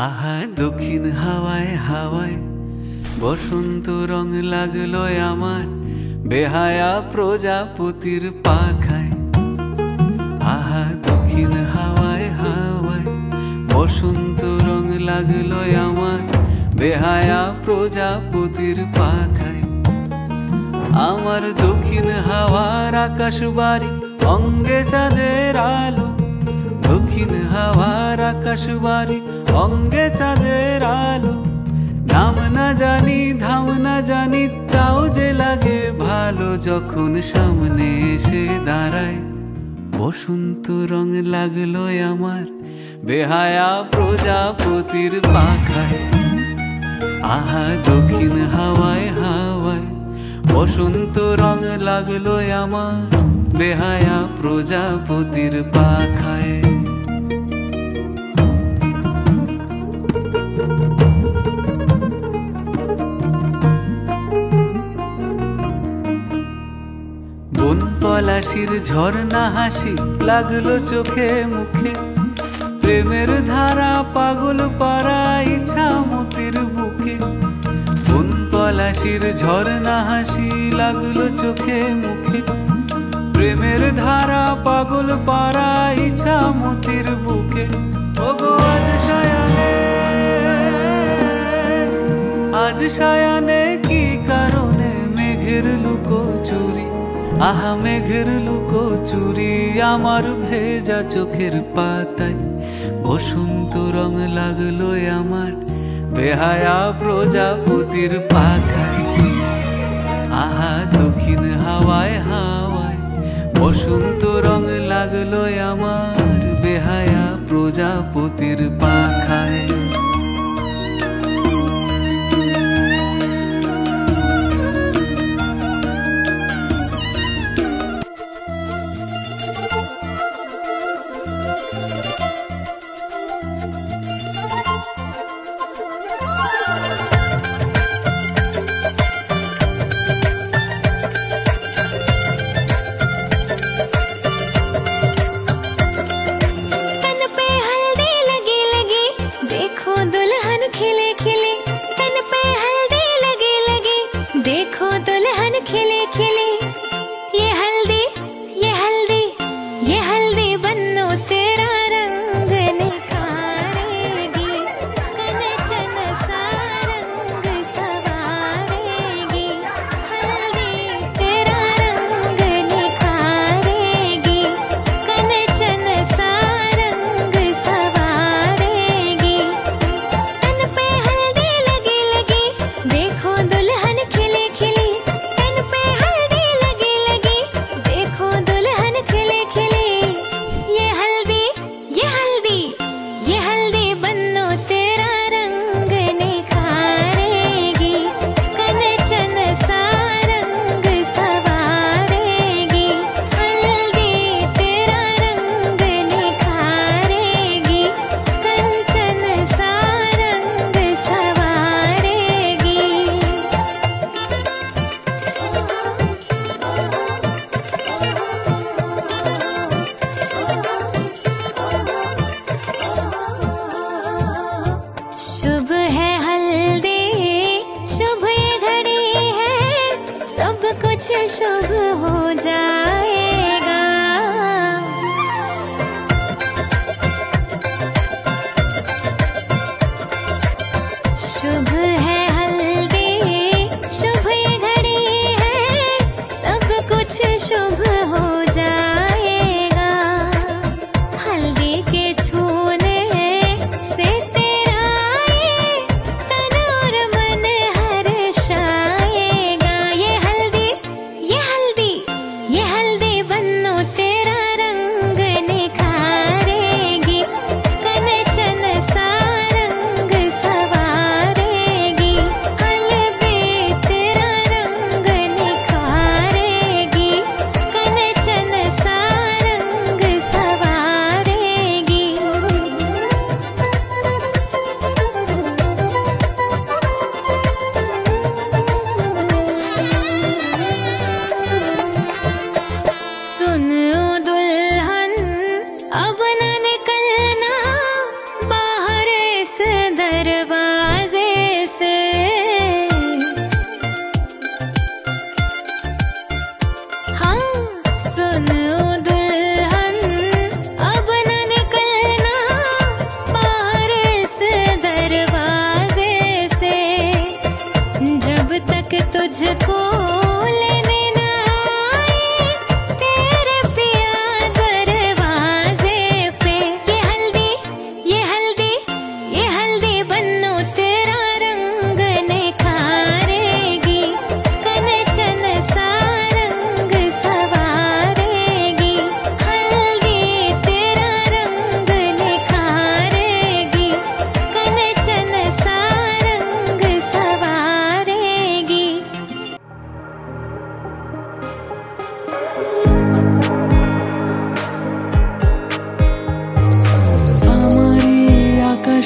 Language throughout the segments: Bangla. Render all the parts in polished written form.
আহা দক্ষিণ হাওয়ায় হাওয়ায় বসন্ত রং লাগলো আমার বেহায়া প্রজাপতির পাখায়। আহা দক্ষিণ হাওয়ায় হাওয়ায় বসন্ত রং লাগলো আমার বেহায়া প্রজাপতির পাখায়। আমার দক্ষিণ হাওয়ার আকাশ বাড়ি অঙ্গে চাঁদের আলো, দক্ষিণ হাওয়ার আকাশ বাড়ি অঙ্গে চাঁদের আলো। নাম না জানি ধাম না জানি তাও যে লাগে ভালো যখন সামনে এসে দাঁড়ায়। বসন্ত রং লাগলো আমার বেহায়া প্রজাপতির পাখায়। আহা দক্ষিণ হাওয়ায় হাওয়ায় বসন্ত রং লাগলো আমার বেহায়া প্রজাপতির পাখায়। বন পলাশির ঝর্ণা হাসি লাগলো চোখে মুখে, প্রেমের ধারা পাগল পাড়া ইচ্ছা মতির বুকে। বন পলাশির ঝর্ণা হাসি লাগলো চোখে মুখে, প্রেমের ধারা পাগল পাড়া ইচ্ছা মতির বুকে। ওগো আজ সায়ানে, আজ সায়ানে কি কারণে মেঘের লুকোচুরি, আহা মেঘের লুকোচুরি আমার ভেজা চোখের পাতায়। বসন্ত রং লাগলো আমার বেহায়া প্রজাপতির পাখায়। আহা দক্ষিণ হাওয়ায় হাওয়ায় বসন্ত রং লাগলো আমার বেহায়া প্রজাপতির পাখায়। देखो दुल्हन खिले खिले, ये हल्दी ये हल्दी ये हल्दी बन्नो तेरा रंग निखारेगी, कनचन सा रंग सवारेगी। हल्दी तेरा रंग निखारेगी, कनचन सा रंग सवारेगी। तन पे हल्दी लगी लगी, देखो दुल्हन खिले खिले, तन पे हल्दी लगी लगी, देखो दुल्हन खिले खिले। ये हल्दी ये हल्दी ये हल्दी बन्नो तेरा रंग निखारेगी, कनचन सा रंग सवारेगी। हल्दी तेरा रंग निखारेगी, कंचन सा रंग सवारेगी। शुभ है हल्दी, शुभ ये घड़ी है, सब कुछ शुभ हो जाएगा। शुभ है हल्दी, शुभ ये घड़ी है, सब कुछ शुभ हो जाएगा। हल्दी के छूने से तेरा ये तन और मन हर्षाएगा। ये हल्दी ये हल्दी ये हल्दी बन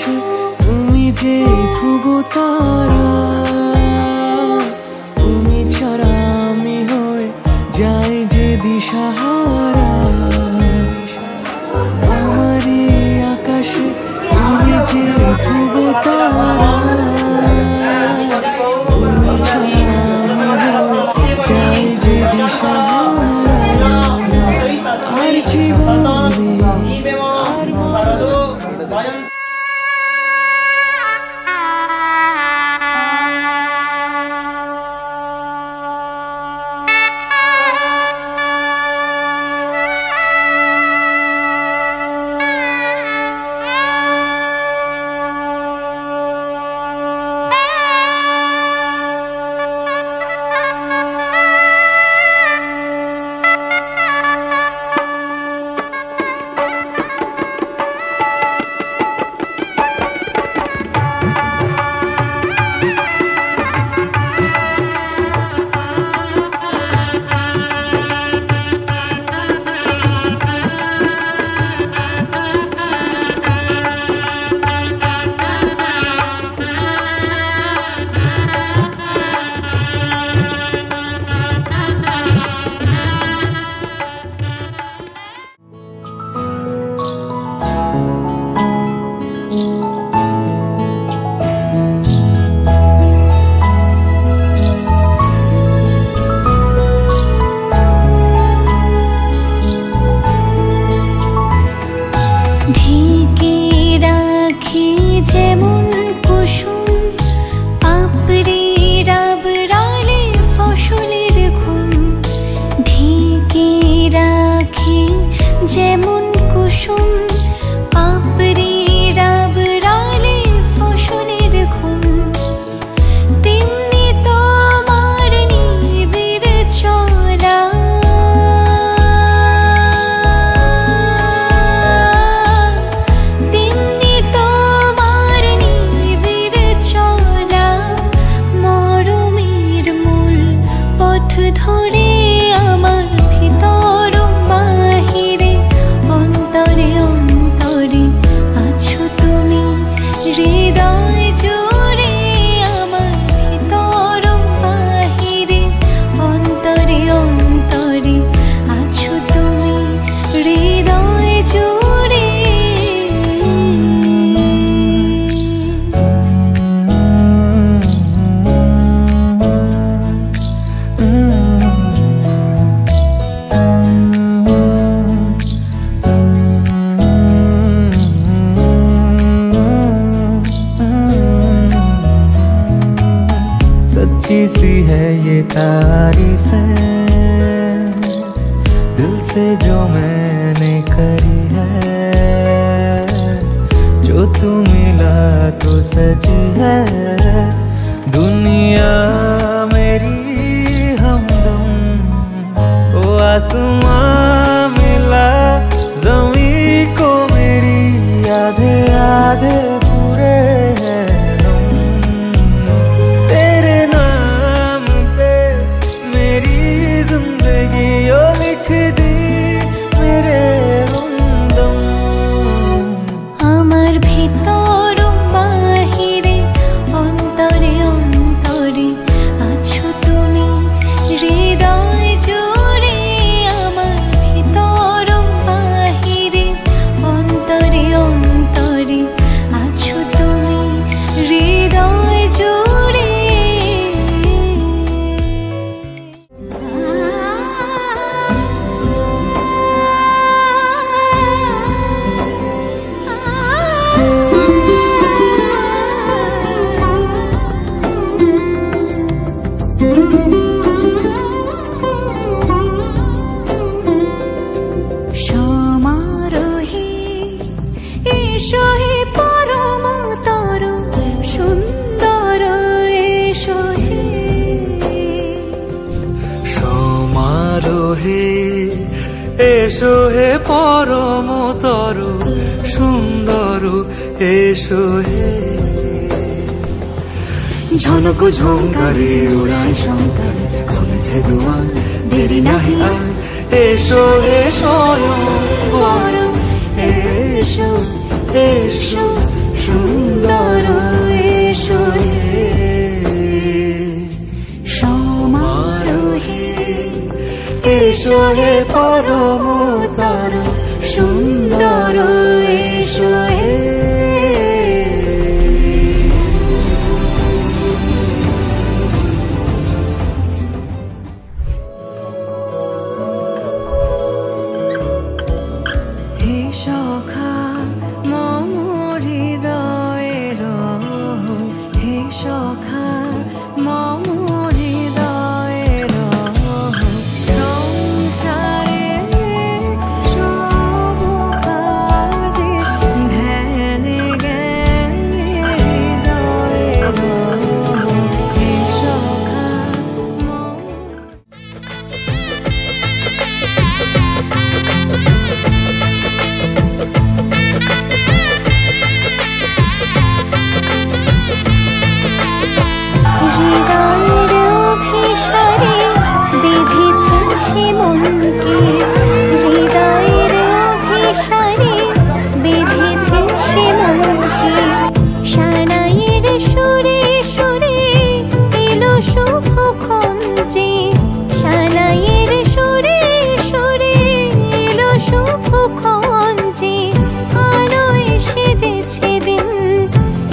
আকাশে তুমি যে ধ্রুব তারা, তুমি ছাড়া আমি হয়ে যাই যে দিশাহারা। আমার এই আকাশে তুমি যে ধ্রুব তারা, তুমি ছাড়া আমি হয়ে যাই যে দিশাহারা। আর জীবনে আর सी है ये तारीफें दिल से जो मैंने करी है, जो तू मिला तो सजी है दुनिया मेरी हमदम। ओ आसमां मिला ज़मीं को मेरी आधे आधे पूरे हैं तेरे नाम पे मेरी जिंदगी ओ लिख दी मेरे हमदम। আমার ভিতর বাহিরে অন্তরে অন্তরে আছো তুমি হৃদয় জুড়ে। আমার ভিতর বাহিরে অন্তরে অন্তরে আছো তুমি হৃদয় জুড়ে। সমারোহে এসো হে পরমতর সুন্দর এসো হে। সমারোহে এসো হে পরমতর সুন্দর এসো হে। ঝনক ঝঙ্কারে উড়ায় শঙ্কর খুলেছে দুয়ার দেরি নাহি আর। এসো এসো পরম এসো এসো সুন্দর এসো হে সমারোহে এসো হে পরমতর সুন্দর এসো হে সখা মম হৃদয়ের হে সখা মম হৃদয়ের সংসারে সব কাজে ধ্যানে জ্ঞানে হৃদয়ের হে সখা মম হৃদয়ের অভিসারে বেঁধেছে সে মনকে হৃদয়ের অভিসারে বেঁধেছে সে মনকে সানাইয়ের সুরে সুরে এলো শুভক্ষণ যে সানাইয়ের সুরে সুরে এলো শুভক্ষণ যে আলো এসে যেছে দিন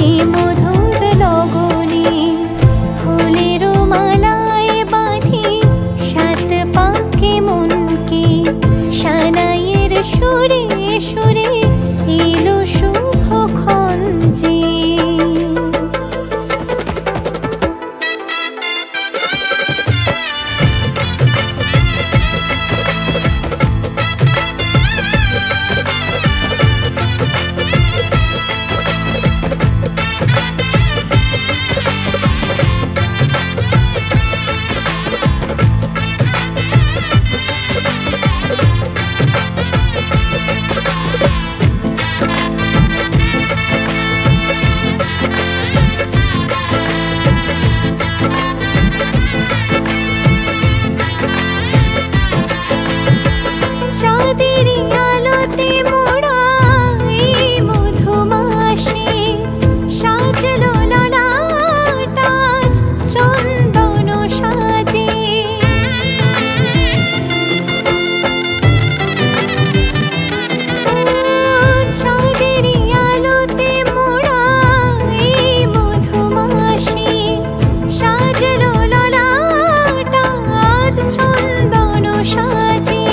এ মধুর লগনে ফুলের মালায় বাঁধি সাত পাকে মনকে সানাইয়ের সুরে সুরে এলো শুভক্ষণ যে চাঁদের আলোতে মোড়া এই মধুমাসে সাজলো ললাট আজ চন্দন সাজে চাঁদের আলোতে মোড়া এই মধুমাসে সাজলো ললাট আজ চন্দন সাজে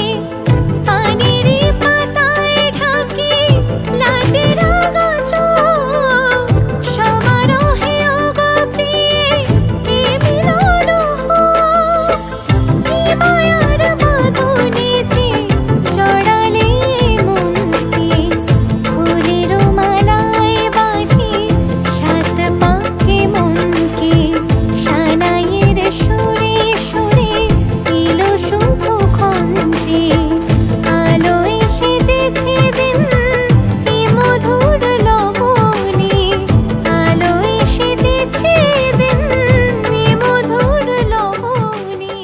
পানির পাতায় ঢাকি লাজের চোখ সমারোহে ওগো প্রিয়ে এ মিলন হোক কি মায়ার বাঁধনে যে জড়ালে মনকে ফুলের মালায় বাঁধি সাত পাকে মনকে সানাইয়ের সুরে সুরে এলো শুভক্ষণ যে আলো এসে যেছে দিন এ মধুর লগনে আলো এসে যেছে দিন এ মধুর লগনে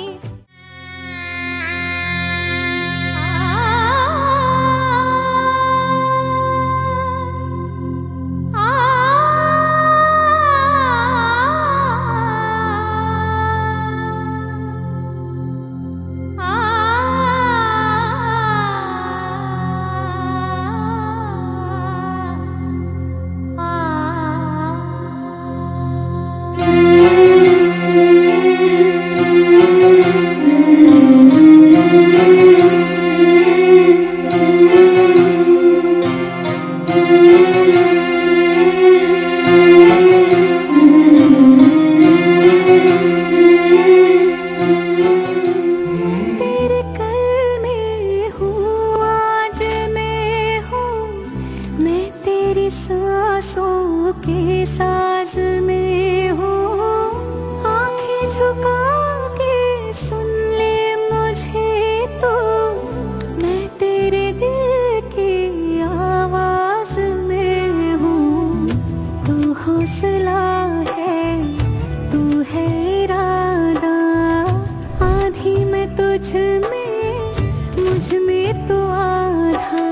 तेरे कल में हूँ आज मैं हूँ मैं तेरी सांसों के साज में हूँ आंखें झुका के सुन ले मुझे तो मैं तेरे दिल की आवाज में हूँ तू हौसला है तू है इरादा आधी मैं तुझ में मुझ में तो आधा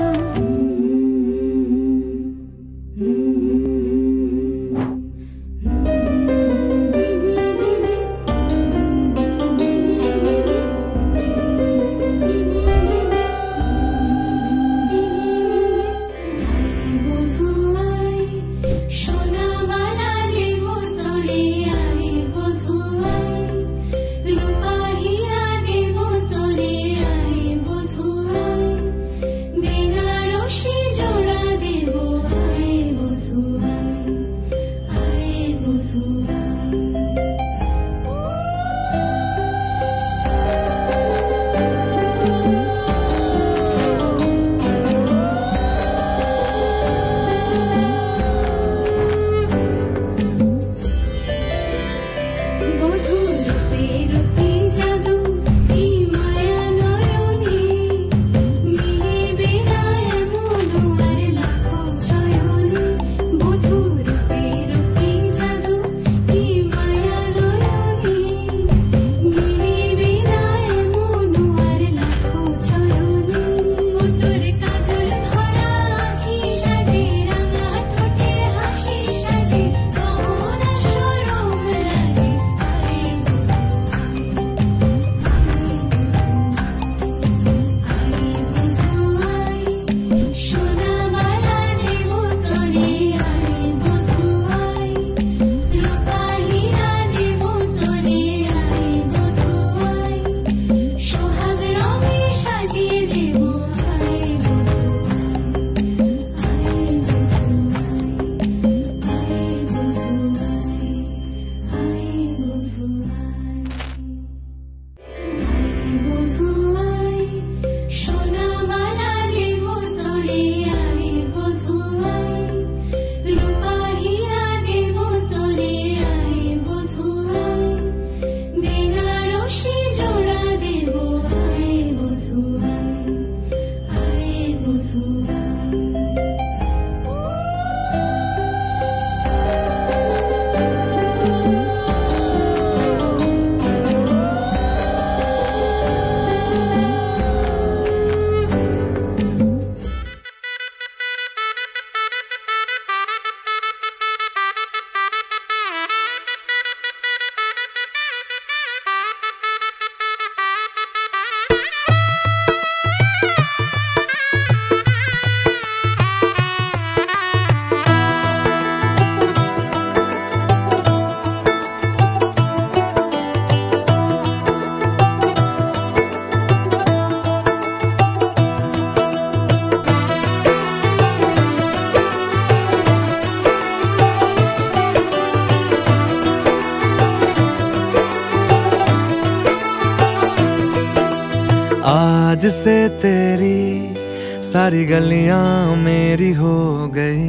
आज से तेरी सारी गलियां मेरी हो गई,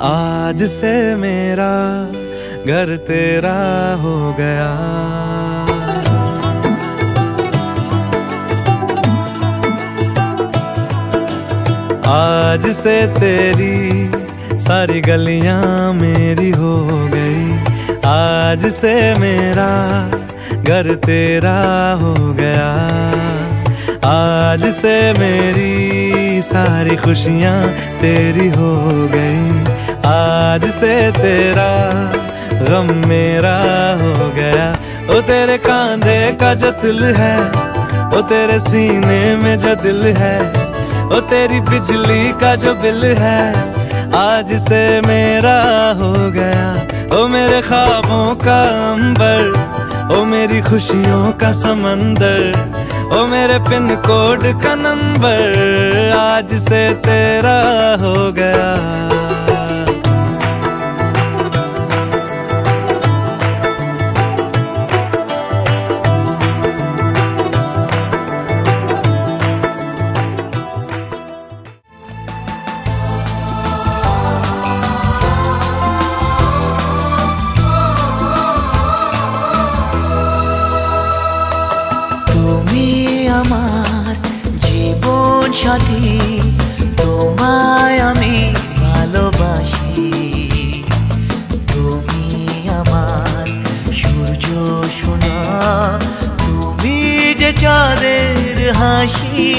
आज से मेरा घर तेरा हो गया। आज से तेरी सारी गलियां मेरी हो गई, आज से मेरा घर तेरा हो गया। आज से मेरी सारी खुशियां तेरी हो गई, आज से तेरा गम मेरा हो गया। ओ तेरे कांधे का जो दिल है, ओ तेरे सीने में जो दिल है, ओ तेरी बिजली का जो बिल है, आज से मेरा हो गया। ओ मेरे ख्वाबों का अंबर, ओ मेरी खुशियों का समंदर, ओ मेरे पिन कोड का नंबर, आज से तेरा हो गया। আমার জীবন সাথী, তোমায় আমি ভালোবাসি। তুমি আমার সূর্য সোনা, তুমি যে চাঁদের হাসি।